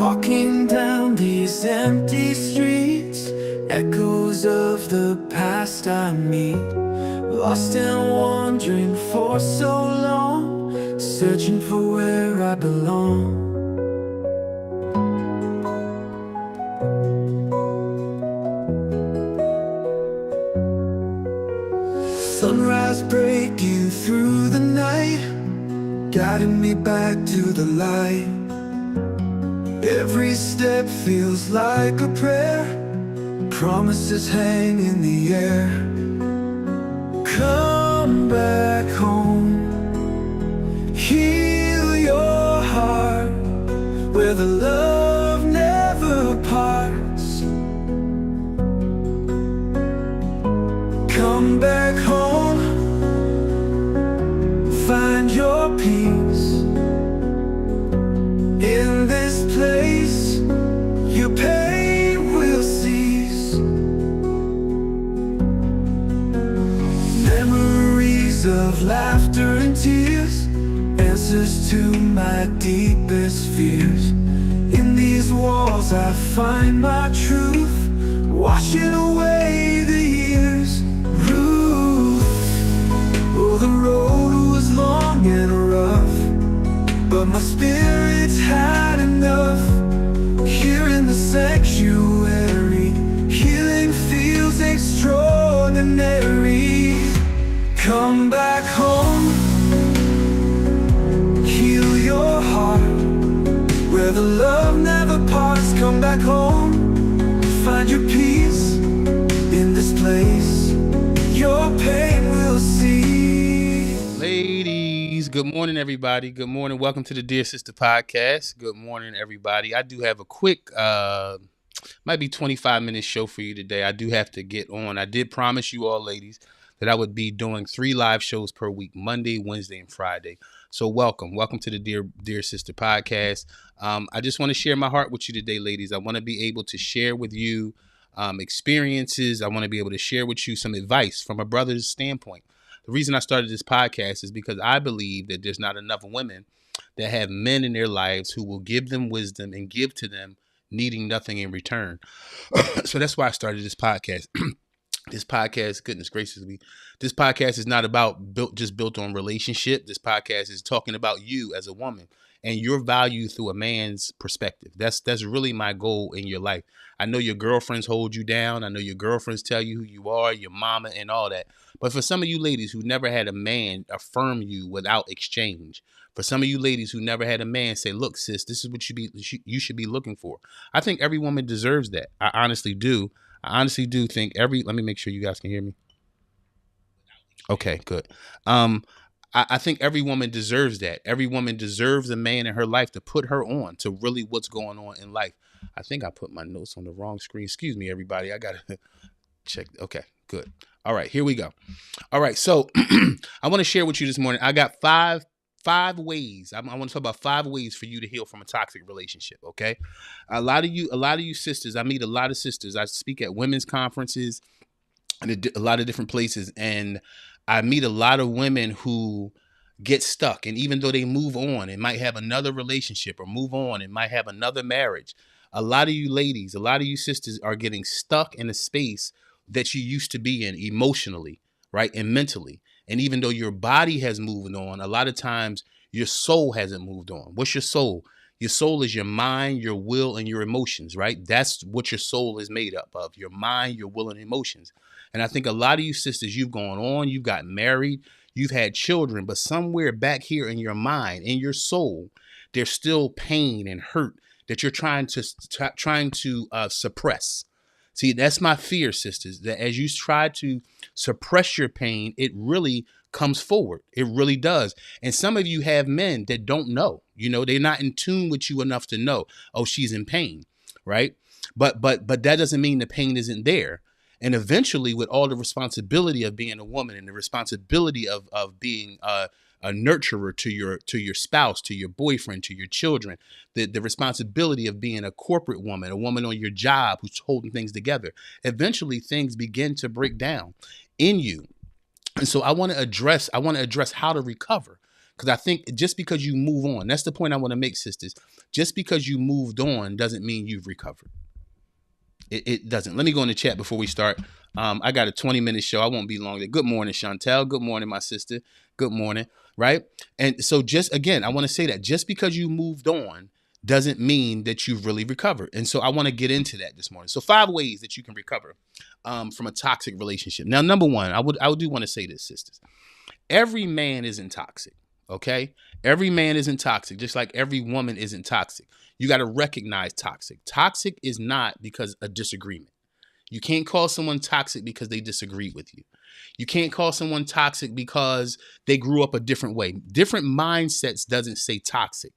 Walking down these empty streets, echoes of the past I meet. Lost and wandering for so long, searching for where I belong. Sunrise breaking through the night, guiding me back to the light. Every step feels like a prayer, promises hang in the air. Come back home, heal your heart, where the love never parts. Come back home, find your peace. In this place, your pain will cease. Memories of laughter and tears, answers to my deepest fears. In these walls I find my truth, washing away the years. Ruth, oh, the road was long and rough, but my spirit's had enough. Here in the sanctuary, healing feels extraordinary. Come back home, heal your heart, where the love never parts. Come back home, find your peace. In this place, your pain will cease. Ladies, good morning, everybody. Good morning. Welcome to the Dear Sister Podcast. Good morning, everybody. I do have a quick, might be 25-minute show for you today. I do have to get on. I did promise you all, ladies, that I would be doing 3 live shows per week, Monday, Wednesday, and Friday. So welcome to the Dear Sister Podcast. I just want to share my heart with you today, ladies. I want to be able to share with you experiences. I want to be able to share with you some advice from a brother's standpoint. The reason I started this podcast is because I believe that there's not enough women that have men in their lives who will give them wisdom and give to them needing nothing in return. So that's why I started this podcast. This podcast, goodness gracious me, this podcast is not about built on relationship. This podcast is talking about you as a woman and your value through a man's perspective. That's really my goal in your life. I know your girlfriends hold you down. I know your girlfriends tell you who you are, your mama and all that. But for some of you ladies who never had a man affirm you without exchange, for some of you ladies who never had a man say, look, sis, this is what you should be looking for. I think every woman deserves that. I honestly do. I honestly do think let me make sure you guys can hear me. Okay, good. I think every woman deserves that. Every woman deserves a man in her life to put her on to really what's going on in life. I think I put my notes on the wrong screen. Excuse me, everybody. I got to check. Okay, good. All right, here we go. All right, so I want to share with you this morning. I got five ways. I want to talk about 5 ways for you to heal from a toxic relationship. Okay. A lot of you sisters, I meet a lot of sisters. I speak at women's conferences and a lot of different places. And I meet a lot of women who get stuck. And even though they move on and might have another relationship or move on and might have another marriage, a lot of you ladies, a lot of you sisters are getting stuck in a space that you used to be in emotionally, right? And mentally. And even though your body has moved on, a lot of times your soul hasn't moved on. What's your soul? Your soul is your mind, your will, and your emotions, right? That's what your soul is made up of, your mind, your will, and emotions. And I think a lot of you sisters, you've gone on, you've gotten married, you've had children, but somewhere back here in your mind, in your soul, there's still pain and hurt that you're trying to suppress. See, that's my fear, sisters, that as you try to suppress your pain, it really comes forward. It really does. And some of you have men that don't know, they're not in tune with you enough to know, oh, she's in pain, right? But that doesn't mean the pain isn't there. And eventually, with all the responsibility of being a woman and the responsibility of being a nurturer to your spouse, to your boyfriend, to your children, the responsibility of being a corporate woman, a woman on your job who's holding things together. Eventually, things begin to break down in you. And so I want to address how to recover. Because I think just because you move on, that's the point I want to make, sisters. Just because you moved on doesn't mean you've recovered. It doesn't. Let me go in the chat before we start. I got a 20-minute show. I won't be long. Good morning, Chantel. Good morning, my sister. Good morning. Right. And so just again, I want to say that just because you moved on doesn't mean that you've really recovered. And so I want to get into that this morning. So 5 ways that you can recover from a toxic relationship. Now, number one, I do want to say this, sisters. Every man isn't toxic. Okay. Every man isn't toxic, just like every woman isn't toxic. You got to recognize toxic. Toxic is not because of disagreement. You can't call someone toxic because they disagree with you. You can't call someone toxic because they grew up a different way. Different mindsets doesn't say toxic.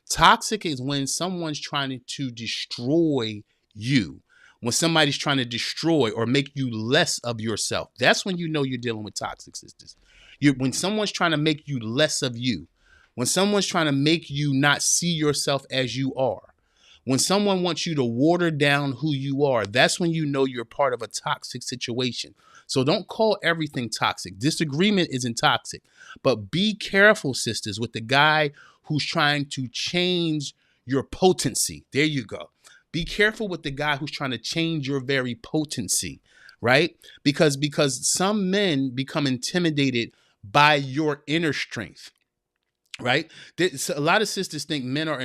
Toxic is when someone's trying to destroy you. When somebody's trying to destroy or make you less of yourself. That's when you know you're dealing with toxic, sisters. When someone's trying to make you less of you. When someone's trying to make you not see yourself as you are. When someone wants you to water down who you are, that's when you know you're part of a toxic situation. So don't call everything toxic. Disagreement isn't toxic. But be careful, sisters, with the guy who's trying to change your potency. There you go. Be careful with the guy who's trying to change your very potency, right? Because some men become intimidated by your inner strength. Right. A lot of sisters think men are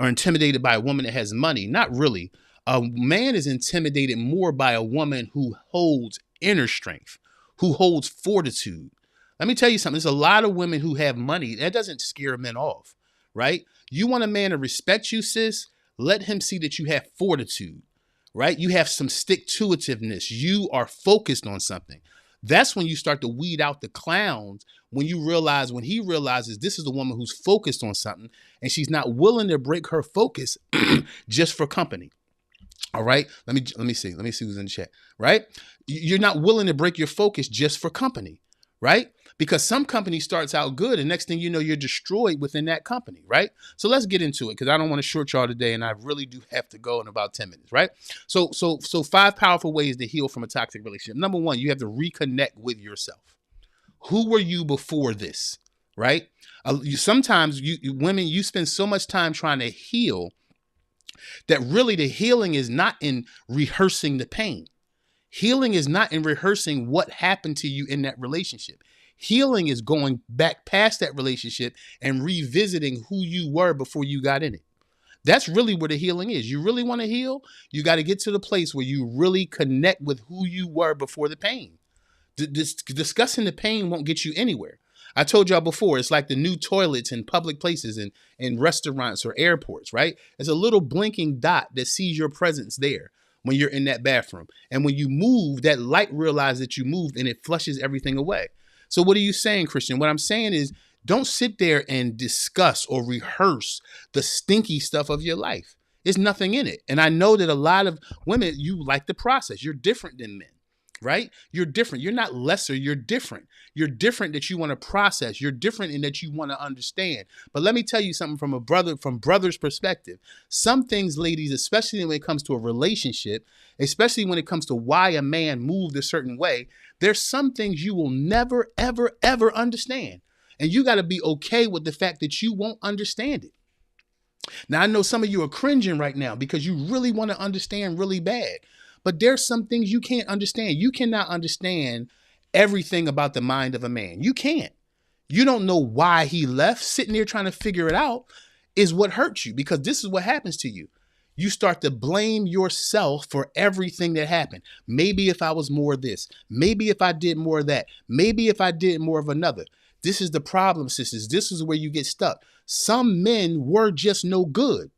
intimidated by a woman that has money. Not really. A man is intimidated more by a woman who holds inner strength, who holds fortitude. Let me tell you something. There's a lot of women who have money. That doesn't scare men off. Right. You want a man to respect you, sis. Let him see that you have fortitude. Right. You have some stick-to-itiveness. You are focused on something. That's when you start to weed out the clowns, when he realizes this is a woman who's focused on something and she's not willing to break her focus just for company. All right. Let me see who's in the chat. Right. You're not willing to break your focus just for company. Right. Because some company starts out good and next thing you know, you're destroyed within that company. Right. So let's get into it because I don't want to short y'all today and I really do have to go in about 10 minutes. Right. So 5 powerful ways to heal from a toxic relationship. Number 1, you have to reconnect with yourself. Who were you before this? Right. Sometimes women, you spend so much time trying to heal that really the healing is not in rehearsing the pain. Healing is not in rehearsing what happened to you in that relationship. Healing is going back past that relationship and revisiting who you were before you got in it. That's really where the healing is. You really want to heal? You got to get to the place where you really connect with who you were before the pain. Discussing the pain won't get you anywhere. I told y'all before, it's like the new toilets in public places and in restaurants or airports, right? It's a little blinking dot that sees your presence there when you're in that bathroom. And when you move, that light realizes that you moved and it flushes everything away. So what are you saying, Christian? What I'm saying is don't sit there and discuss or rehearse the stinky stuff of your life. There's nothing in it. And I know that a lot of women, you like the process. You're different than men. Right? You're different. You're not lesser. You're different. You're different that you want to process. You're different in that you want to understand. But let me tell you something from brother's perspective. Some things, ladies, especially when it comes to a relationship, especially when it comes to why a man moved a certain way, there's some things you will never, ever, ever understand. And you got to be okay with the fact that you won't understand it. Now, I know some of you are cringing right now because you really want to understand really bad. But there's some things you can't understand. You cannot understand everything about the mind of a man. You can't. You don't know why he left. Sitting there trying to figure it out is what hurts you because this is what happens to you. You start to blame yourself for everything that happened. Maybe if I was more of this, maybe if I did more of that, maybe if I did more of another. This is the problem, sisters. This is where you get stuck. Some men were just no good.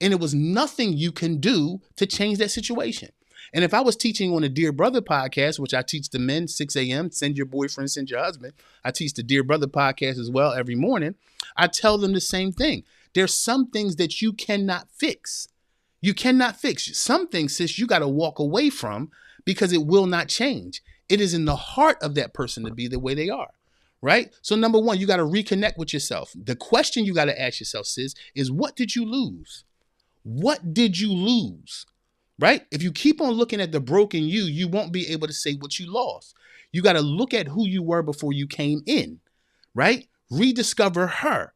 And it was nothing you can do to change that situation. And if I was teaching on the Dear Brother podcast, which I teach the men 6 a.m., send your boyfriend, send your husband. I teach the Dear Brother podcast as well every morning. I tell them the same thing. There's some things that you cannot fix. You cannot fix. Some things, sis, you got to walk away from because it will not change. It is in the heart of that person to be the way they are. Right? So number 1, you got to reconnect with yourself. The question you got to ask yourself, sis, is what did you lose? What did you lose? Right? If you keep on looking at the broken you won't be able to say what you lost. You got to look at who you were before you came in, right? Rediscover her.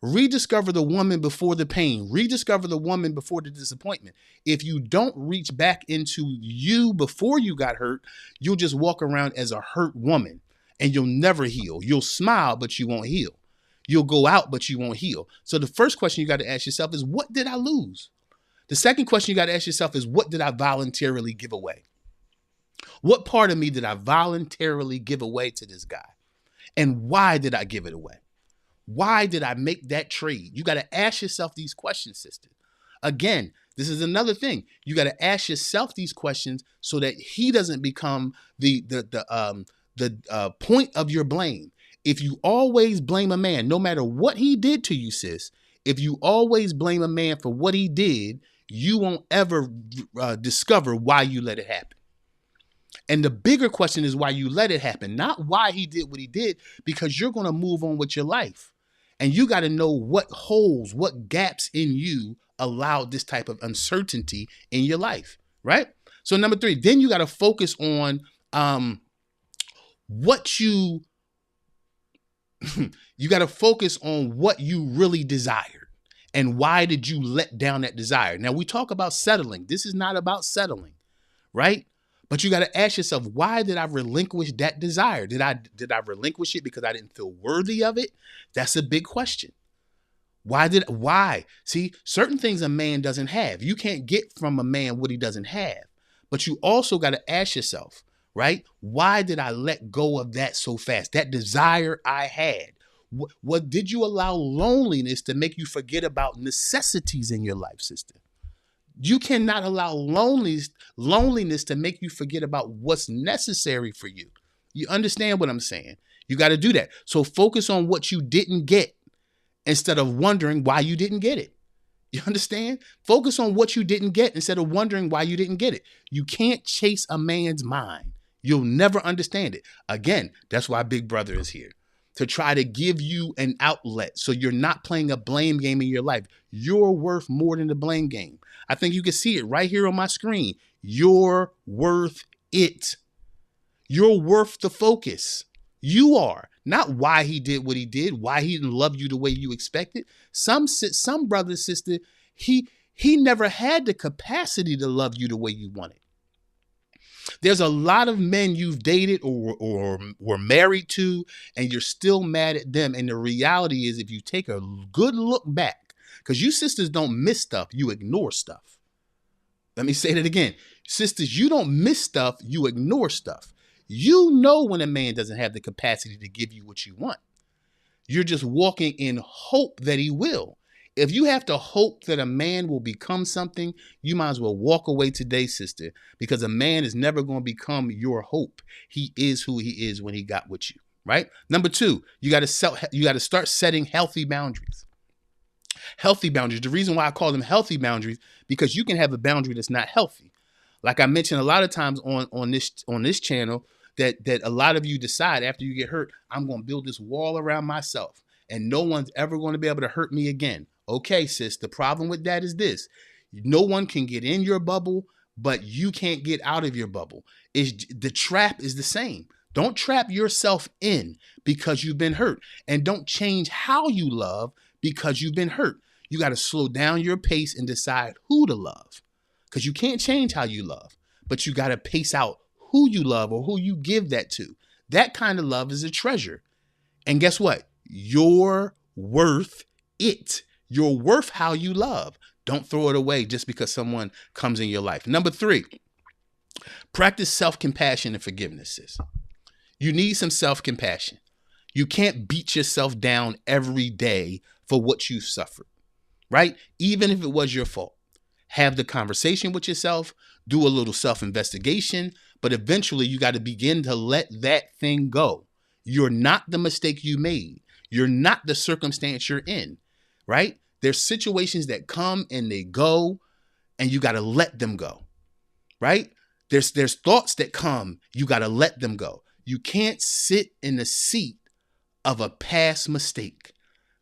Rediscover the woman before the pain. Rediscover the woman before the disappointment. If you don't reach back into you before you got hurt, you'll just walk around as a hurt woman and you'll never heal. You'll smile, but you won't heal. You'll go out, but you won't heal. So the first question you got to ask yourself is, what did I lose? The second question you got to ask yourself is, what did I voluntarily give away? What part of me did I voluntarily give away to this guy? And why did I give it away? Why did I make that trade? You got to ask yourself these questions, sister. Again, this is another thing. You got to ask yourself these questions so that he doesn't become the point of your blame. If you always blame a man, no matter what he did to you, sis, if you always blame a man for what he did, you won't ever discover why you let it happen. And the bigger question is why you let it happen, not why he did what he did, because you're going to move on with your life. And you got to know what holes, what gaps in you allowed this type of uncertainty in your life, right? So number 3, then you got to focus on what you got to focus on what you really desired and why did you let down that desire. Now we talk about settling. This is not about settling, right? But you got to ask yourself, why did I relinquish that desire? Did I relinquish it because I didn't feel worthy of it? That's a big question. Why? See, certain things a man doesn't have. You can't get from a man what he doesn't have. But you also got to ask yourself, right? Why did I let go of that so fast? That desire I had. What did you allow loneliness to make you forget about necessities in your life, sister? You cannot allow loneliness to make you forget about what's necessary for you. You understand what I'm saying? You got to do that. So focus on what you didn't get instead of wondering why you didn't get it. You understand? Focus on what you didn't get instead of wondering why you didn't get it. You can't chase a man's mind. You'll never understand it. Again, that's why Big Brother is here. To try to give you an outlet so you're not playing a blame game in your life. You're worth more than the blame game. I think you can see it right here on my screen. You're worth it. You're worth the focus. You are. Not why he did what he did, why he didn't love you the way you expected. Some brother, sister, he never had the capacity to love you the way you wanted. There's a lot of men you've dated or were married to, and you're still mad at them. And the reality is, if you take a good look back, because you sisters don't miss stuff, you ignore stuff. Let me say that again. Sisters, you don't miss stuff, you ignore stuff. You know when a man doesn't have the capacity to give you what you want. You're just walking in hope that he will. If you have to hope that a man will become something, you might as well walk away today, sister, because a man is never going to become your hope. He is who he is when he got with you, right? Number 2, you got to start setting healthy boundaries. Healthy boundaries. The reason why I call them healthy boundaries, because you can have a boundary that's not healthy. Like I mentioned a lot of times on this channel, that a lot of you decide after you get hurt, I'm going to build this wall around myself and no one's ever going to be able to hurt me again. Okay, sis, the problem with that is this. No one can get in your bubble, but you can't get out of your bubble. The trap is the same. Don't trap yourself in because you've been hurt. And don't change how you love because you've been hurt. You got to slow down your pace and decide who to love. Because you can't change how you love, but you got to pace out who you love or who you give that to. That kind of love is a treasure. And guess what? You're worth it. You're worth how you love. Don't throw it away just because someone comes in your life. Number 3, practice self-compassion and forgiveness, sis. You need some self-compassion. You can't beat yourself down every day for what you've suffered, right? Even if it was your fault. Have the conversation with yourself, do a little self-investigation, but eventually you got to begin to let that thing go. You're not the mistake you made. You're not the circumstance you're in, right? There's situations that come and they go, and you got to let them go, right? There's thoughts that come, you got to let them go. You can't sit in the seat of a past mistake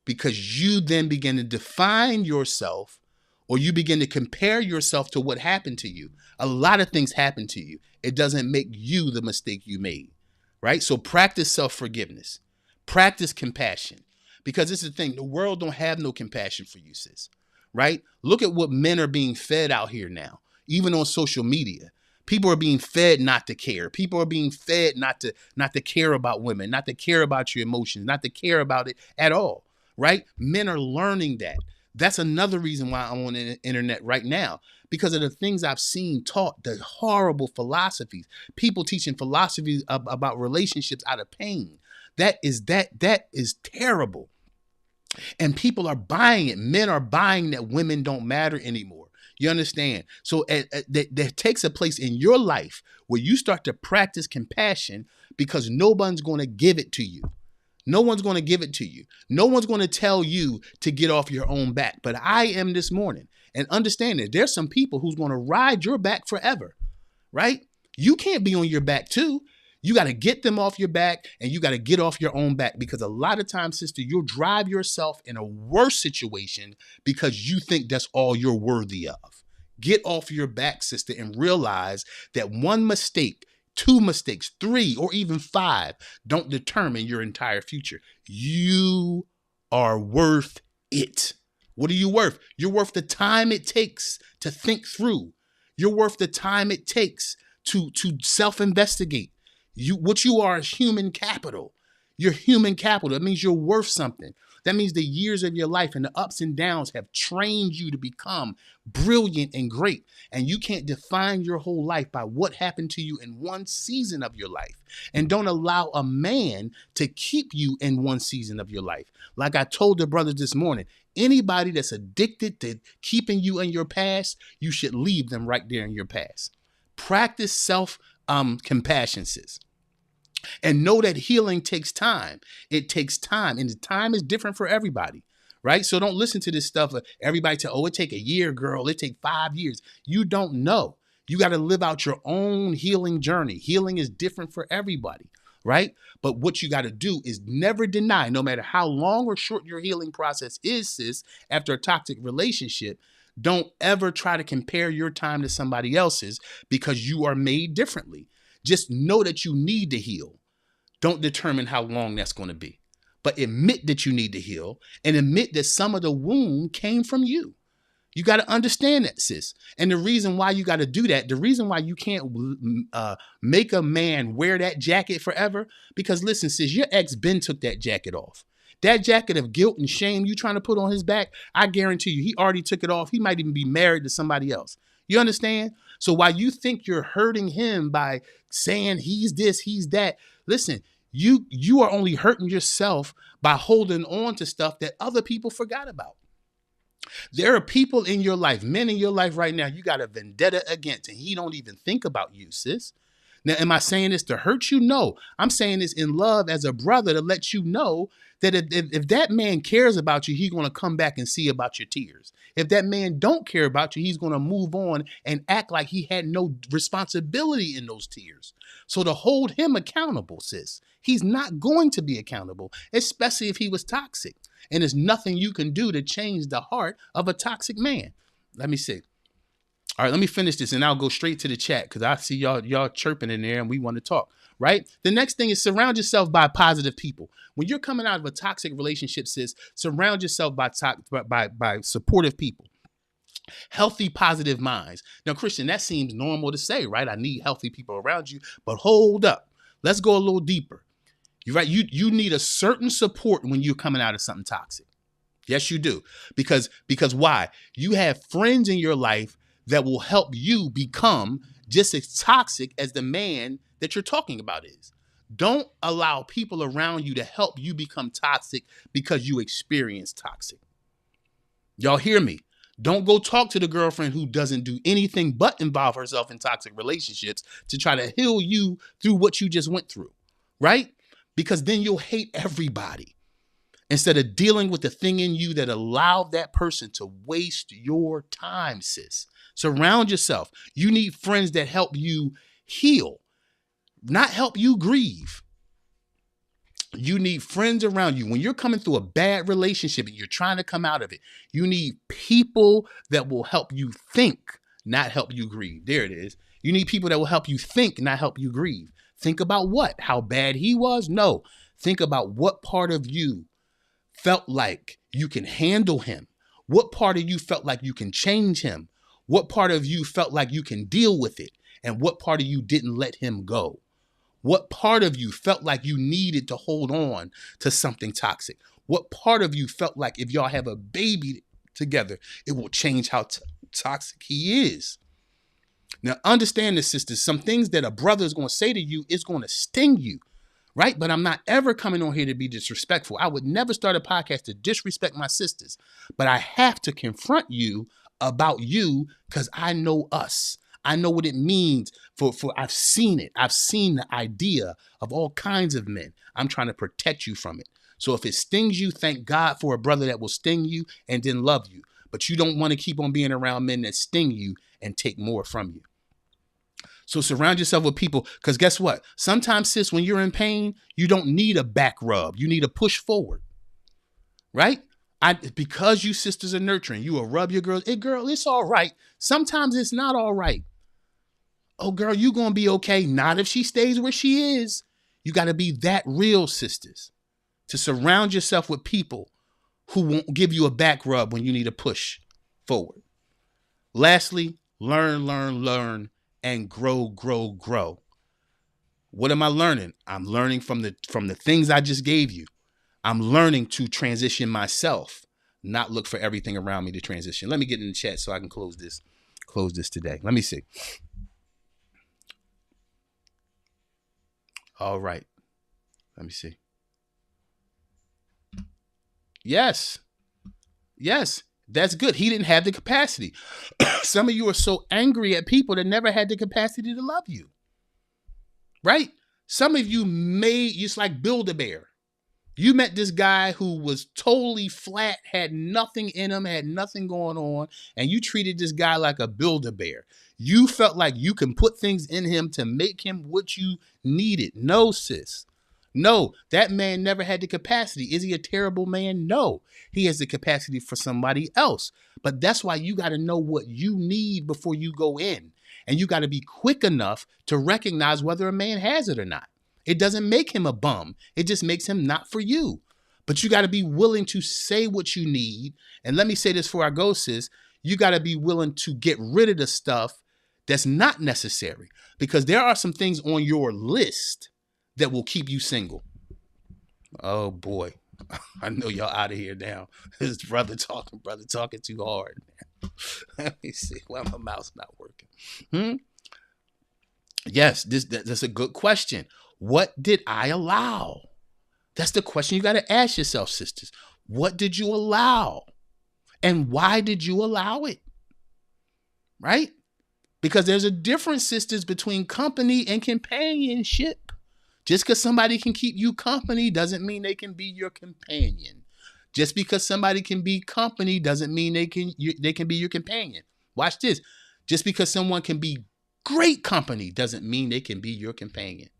because you then begin to define yourself or you begin to compare yourself to what happened to you. A lot of things happen to you. It doesn't make you the mistake you made, right? So practice self-forgiveness. Practice compassion. Because this is the thing, the world don't have no compassion for you, sis. Right? Look at what men are being fed out here now, even on social media. People are being fed not to care. People are being fed not to care about women, not to care about your emotions, not to care about it at all. Right? Men are learning that. That's another reason why I'm on the internet right now, because of the things I've seen taught, the horrible philosophies, people teaching philosophies about relationships out of pain. That is terrible. And people are buying it. Men are buying that women don't matter anymore. You understand? So that takes a place in your life where you start to practice compassion, because no one's going to give it to you. No one's going to give it to you. No one's going to tell you to get off your own back. But I am this morning. And understand that there's some people who's going to ride your back forever, right? You can't be on your back too. You got to get them off your back, and you got to get off your own back, because a lot of times, sister, you'll drive yourself in a worse situation because you think that's all you're worthy of. Get off your back, sister, and realize that one mistake, 2 mistakes, 3, or even 5 don't determine your entire future. You are worth it. What are you worth? You're worth the time it takes to think through. You're worth the time it takes to self-investigate. What you are is human capital. You're human capital. That means you're worth something. That means the years of your life and the ups and downs have trained you to become brilliant and great. And you can't define your whole life by what happened to you in one season of your life. And don't allow a man to keep you in one season of your life. Like I told the brothers this morning, anybody that's addicted to keeping you in your past, you should leave them right there in your past. Practice self-compassion, sis. And know that healing takes time. It takes time, and the time is different for everybody, right? So don't listen to this stuff. Everybody tell, it take a year, girl. It take 5 years. You don't know. You got to live out your own healing journey. Healing is different for everybody, right? But what you got to do is never deny, no matter how long or short your healing process is, sis, after a toxic relationship, don't ever try to compare your time to somebody else's, because you are made differently. Just know that you need to heal. Don't determine how long that's going to be. But admit that you need to heal, and admit that some of the wound came from you. You got to understand that, sis. And the reason why you got to do that, the reason why you can't make a man wear that jacket forever, because listen, sis, your ex Ben took that jacket off. That jacket of guilt and shame you trying to put on his back, I guarantee you, he already took it off. He might even be married to somebody else. You understand? So while you think you're hurting him by saying he's this, he's that, listen, you are only hurting yourself by holding on to stuff that other people forgot about. There are people in your life, men in your life right now, you got a vendetta against, and he don't even think about you, sis. Now, am I saying this to hurt you? No. I'm saying this in love as a brother to let you know that if that man cares about you, he's going to come back and see about your tears. If that man don't care about you, he's going to move on and act like he had no responsibility in those tears. So to hold him accountable, sis, he's not going to be accountable, especially if he was toxic. And there's nothing you can do to change the heart of a toxic man. Let me see. All right, let me finish this and I'll go straight to the chat, because I see y'all chirping in there and we want to talk, right? The next thing is surround yourself by positive people. When you're coming out of a toxic relationship, sis, surround yourself by supportive people. Healthy, positive minds. Now, Christian, that seems normal to say, right? I need healthy people around you, but hold up. Let's go a little deeper. You're right. You need a certain support when you're coming out of something toxic. Yes, you do. Because why? You have friends in your life that will help you become just as toxic as the man that you're talking about is. Don't allow people around you to help you become toxic because you experience toxic. Y'all hear me? Don't go talk to the girlfriend who doesn't do anything but involve herself in toxic relationships to try to heal you through what you just went through, right? Because then you'll hate everybody instead of dealing with the thing in you that allowed that person to waste your time, sis. Surround yourself. You need friends that help you heal, not help you grieve. You need friends around you. When you're coming through a bad relationship and you're trying to come out of it, you need people that will help you think, not help you grieve. There it is. You need people that will help you think, not help you grieve. Think about what? How bad he was? No. Think about what part of you felt like you can handle him? What part of you felt like you can change him? What part of you felt like you can deal with it? And what part of you didn't let him go? What part of you felt like you needed to hold on to something toxic? What part of you felt like if y'all have a baby together, it will change how toxic he is? Now, understand this, sisters. Some things that a brother is going to say to you is going to sting you, right? But I'm not ever coming on here to be disrespectful. I would never start a podcast to disrespect my sisters. But I have to confront you about you because I know us. I know what it means for I've seen it. I've seen the idea of all kinds of men. I'm trying to protect you from it. So if it stings you, thank God for a brother that will sting you and then love you. But you don't want to keep on being around men that sting you and take more from you. So surround yourself with people, because guess what? Sometimes, sis, when you're in pain, you don't need a back rub. You need a push forward, right? Because you sisters are nurturing, you will rub your girls. Hey, girl, it's all right. Sometimes it's not all right. Oh, girl, you going to be okay. Not if she stays where she is. You got to be that real, sisters, to surround yourself with people who won't give you a back rub when you need a push forward. Lastly, learn, and grow. What am I learning? I'm learning from the things I just gave you. I'm learning to transition myself, not look for everything around me to transition. Let me get in the chat so I can close this today. Let me see. All right. Let me see. Yes. That's good. He didn't have the capacity. Some of you are so angry at people that never had the capacity to love you. Right? Some of you it's like Build-A-Bear. You met this guy who was totally flat, had nothing in him, had nothing going on, and you treated this guy like a Build-A-Bear. You felt like you can put things in him to make him what you needed. No, sis. No, that man never had the capacity. Is he a terrible man? No, he has the capacity for somebody else. But that's why you got to know what you need before you go in. And you got to be quick enough to recognize whether a man has it or not. It doesn't make him a bum. It just makes him not for you. But you got to be willing to say what you need. And let me say this before I go, sis. You got to be willing to get rid of the stuff that's not necessary. Because there are some things on your list that will keep you single. Oh, boy. I know y'all out of here now. This brother talking too hard. Let me see. Why my mouth's not working? Yes, that's a good question. What did I allow? That's the question you got to ask yourself, sisters. What did you allow? And why did you allow it? Right? Because there's a difference, sisters, between company and companionship. Just because somebody can keep you company doesn't mean they can be your companion. Just because somebody can be company doesn't mean they can be your companion. Watch this. Just because someone can be great company doesn't mean they can be your companion.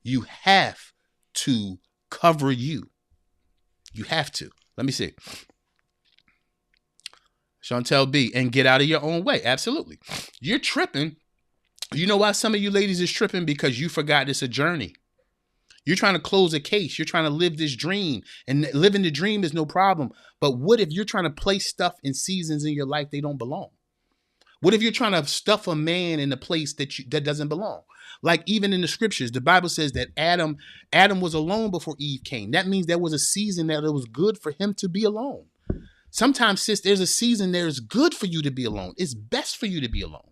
You have to cover you. You have to. Let me see. Chantel B. And get out of your own way. Absolutely. You're tripping. You know why some of you ladies is tripping? Because you forgot it's a journey. You're trying to close a case. You're trying to live this dream. And living the dream is no problem. But what if you're trying to place stuff in seasons in your life they don't belong? What if you're trying to stuff a man in a place that doesn't belong? Like even in the scriptures, the Bible says that Adam was alone before Eve came. That means there was a season that it was good for him to be alone. Sometimes, sis, there's a season there is good for you to be alone. It's best for you to be alone.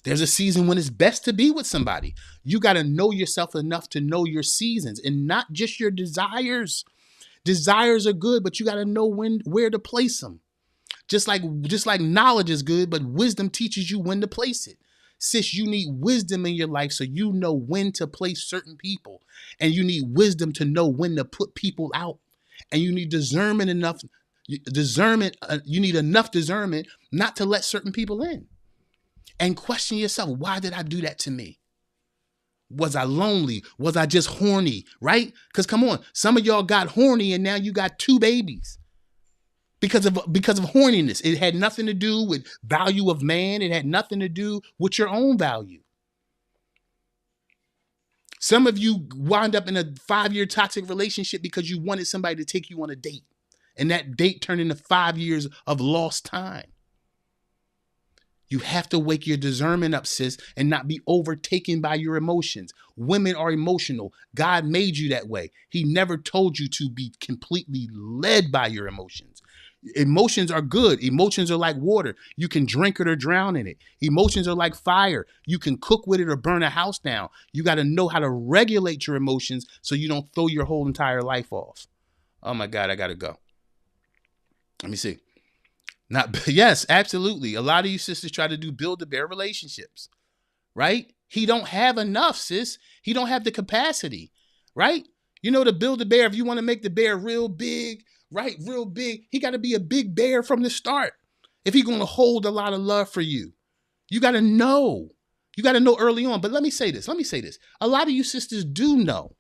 There's a season when it's best to be with somebody. You got to know yourself enough to know your seasons and not just your desires. Desires are good, but you got to know where to place them. Just like knowledge is good, but wisdom teaches you when to place it. Sis, you need wisdom in your life so you know when to place certain people. And you need wisdom to know when to put people out. And you need discernment enough. You need enough discernment not to let certain people in. And question yourself, why did I do that to me? Was I lonely? Was I just horny? Right? Because come on, some of y'all got horny and now you got 2 babies. Because of horniness. It had nothing to do with value of man. It had nothing to do with your own value. Some of you wound up in a 5-year toxic relationship because you wanted somebody to take you on a date. And that date turned into 5 years of lost time. You have to wake your discernment up, sis, and not be overtaken by your emotions. Women are emotional. God made you that way. He never told you to be completely led by your emotions. Emotions are good. Emotions are like water. You can drink it or drown in it. Emotions are like fire. You can cook with it or burn a house down. You got to know how to regulate your emotions so you don't throw your whole entire life off. Oh my God, I got to go. Let me see. Yes, absolutely. A lot of you sisters try to do Build-A-Bear relationships, right? He don't have enough, sis. He don't have the capacity, right? You know, to build a bear, if you want to make the bear real big, right? Real big, he got to be a big bear from the start. If he's going to hold a lot of love for you, you got to know. You got to know early on. But let me say this. A lot of you sisters do know.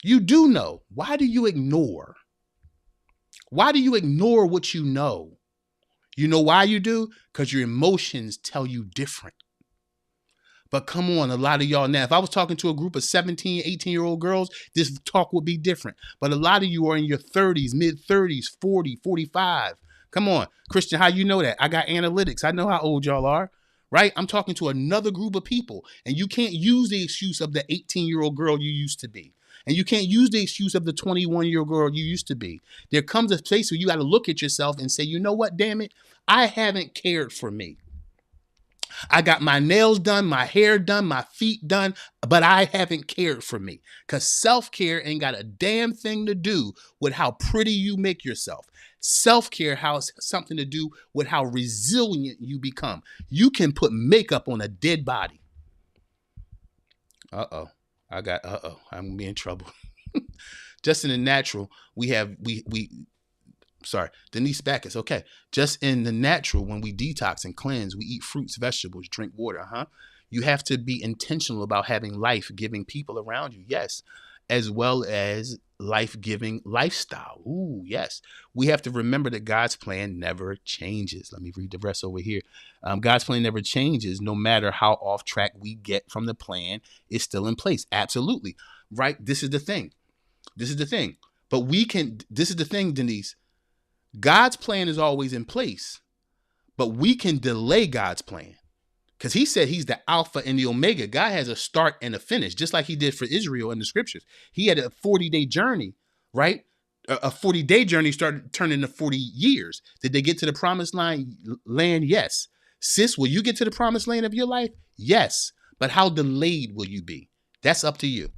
You do know. Why do you ignore? Why do you ignore what you know? You know why you do? Because your emotions tell you different. But come on, a lot of y'all now, if I was talking to a group of 17, 18-year-old girls, this talk would be different. But a lot of you are in your 30s, mid-30s, 40, 45. Come on, Christian, how you know that? I got analytics. I know how old y'all are, right? I'm talking to another group of people, and you can't use the excuse of the 18-year-old girl you used to be. And you can't use the excuse of the 21-year-old girl you used to be. There comes a place where you got to look at yourself and say, you know what, damn it? I haven't cared for me. I got my nails done, my hair done, my feet done, but I haven't cared for me. Because self-care ain't got a damn thing to do with how pretty you make yourself. Self-care has something to do with how resilient you become. You can put makeup on a dead body. I'm gonna be in trouble. Just in the natural, Denise Backus. Okay. Just in the natural, when we detox and cleanse, we eat fruits, vegetables, drink water. You have to be intentional about having life-giving people around you. Yes. As well as life-giving lifestyle. Ooh, yes. We have to remember that God's plan never changes. Let me read the rest over here. God's plan never changes. No matter how off track we get from the plan, it's still in place. Absolutely. Right? This is the thing. This is the thing, Denise. God's plan is always in place, but we can delay God's plan because he said he's the Alpha and the Omega. God has a start and a finish, just like he did for Israel in the scriptures. He had a 40-day journey, right? A 40-day journey started turning into 40 years. Did they get to the promised land? Yes. Sis, will you get to the promised land of your life? Yes. But how delayed will you be? That's up to you.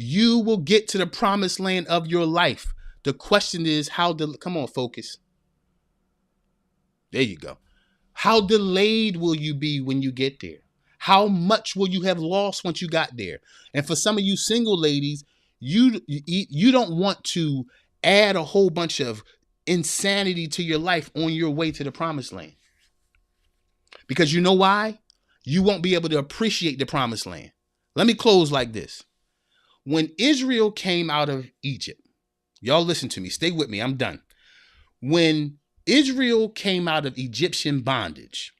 You will get to the promised land of your life. The question is, come on, focus. There you go. How delayed will you be when you get there? How much will you have lost once you got there? And for some of you single ladies, you don't want to add a whole bunch of insanity to your life on your way to the promised land. Because you know why? You won't be able to appreciate the promised land. Let me close like this. When Israel came out of Egypt, y'all listen to me, stay with me, I'm done. When Israel came out of Egyptian bondage,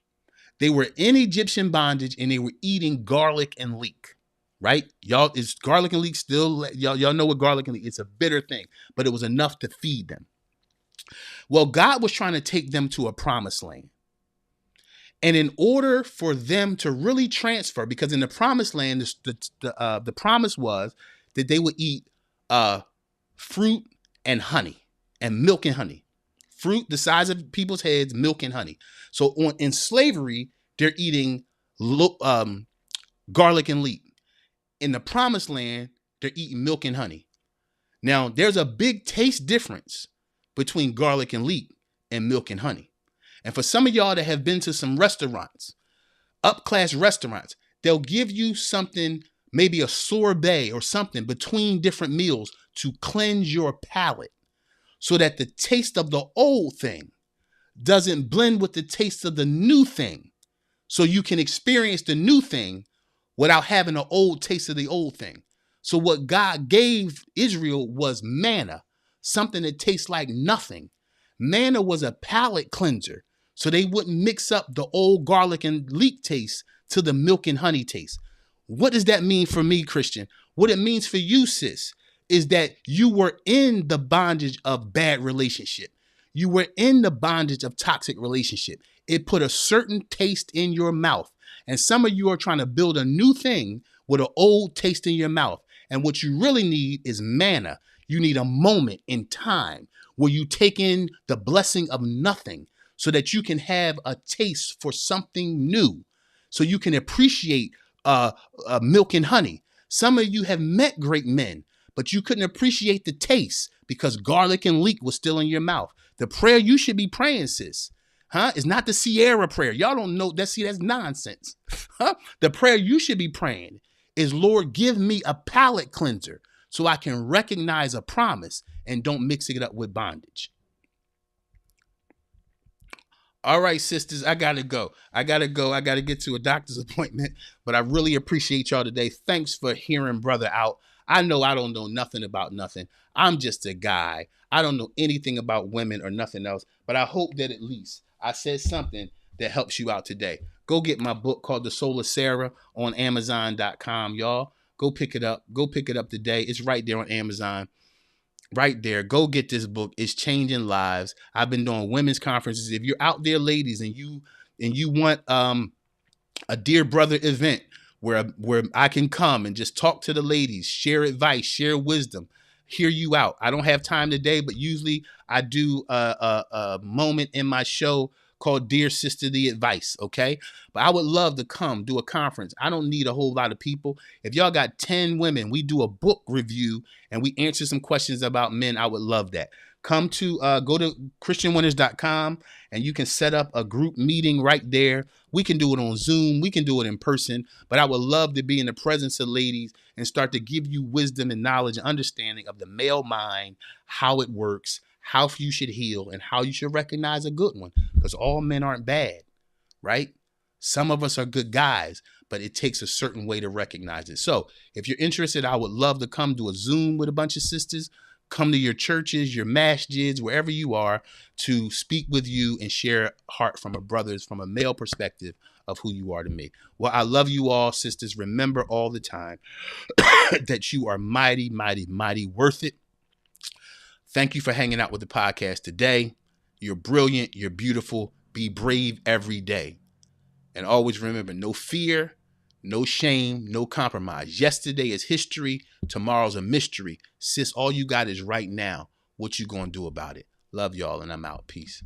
they were in Egyptian bondage and they were eating garlic and leek, right? Y'all, is garlic and leek still, y'all know what garlic and leek, it's a bitter thing, but it was enough to feed them. Well, God was trying to take them to a promised land. And in order for them to really transfer, because in the promised land, the promise was that they would eat fruit and honey and milk and honey. Fruit the size of people's heads, milk and honey. So in slavery, they're eating garlic and leek. In the promised land, they're eating milk and honey. Now, there's a big taste difference between garlic and leek and milk and honey. And for some of y'all that have been to some restaurants, upclass restaurants, they'll give you something, maybe a sorbet or something between different meals to cleanse your palate so that the taste of the old thing doesn't blend with the taste of the new thing. So you can experience the new thing without having an old taste of the old thing. So what God gave Israel was manna, something that tastes like nothing. Manna was a palate cleanser so they wouldn't mix up the old garlic and leek taste to the milk and honey taste. What does that mean for me, Christian? What it means for you, sis, is that you were in the bondage of bad relationship. You were in the bondage of toxic relationship. It put a certain taste in your mouth. And some of you are trying to build a new thing with an old taste in your mouth. And what you really need is manna. You need a moment in time where you take in the blessing of nothing so that you can have a taste for something new, so you can appreciate milk and honey. Some of you have met great men, but you couldn't appreciate the taste because garlic and leek was still in your mouth. The prayer you should be praying, sis, is not the Sierra prayer. Y'all don't know that. See, that's nonsense. The prayer you should be praying is, Lord, give me a palate cleanser so I can recognize a promise and don't mix it up with bondage. All right, sisters, I gotta go. I gotta get to a doctor's appointment, but I really appreciate y'all today. Thanks for hearing brother out. I know I don't know nothing about nothing. I'm just a guy. I don't know anything about women or nothing else, but I hope that at least I said something that helps you out today. Go get my book called The Soul of Sarah on Amazon.com, y'all. Go pick it up. Go pick it up today. It's right there on Amazon. Right there. Go get this book. It's changing lives. I've been doing women's conferences. If you're out there, ladies, and you want a dear brother event where I can come and just talk to the ladies, share advice, share wisdom, hear you out. I don't have time today, but usually I do a moment in my show called Dear Sister the Advice, okay? But I would love to come do a conference. I don't need a whole lot of people. If y'all got 10 women, we do a book review and we answer some questions about men. I would love that. Come to go to christianwinners.com and you can set up a group meeting right there. We can do it on Zoom. We can do it in person. But I would love to be in the presence of ladies and start to give you wisdom and knowledge and understanding of the male mind, how it works, how you should heal, and how you should recognize a good one. Because all men aren't bad, right? Some of us are good guys, but it takes a certain way to recognize it. So if you're interested, I would love to come do a Zoom with a bunch of sisters. Come to your churches, your masjids, wherever you are, to speak with you and share heart from from a male perspective of who you are to me. Well, I love you all, sisters. Remember all the time that you are mighty, mighty, mighty worth it. Thank you for hanging out with the podcast today. You're brilliant. You're beautiful. Be brave every day. And always remember, no fear, no shame, no compromise. Yesterday is history. Tomorrow's a mystery. Sis, all you got is right now. What you gonna do about it? Love y'all, and I'm out. Peace.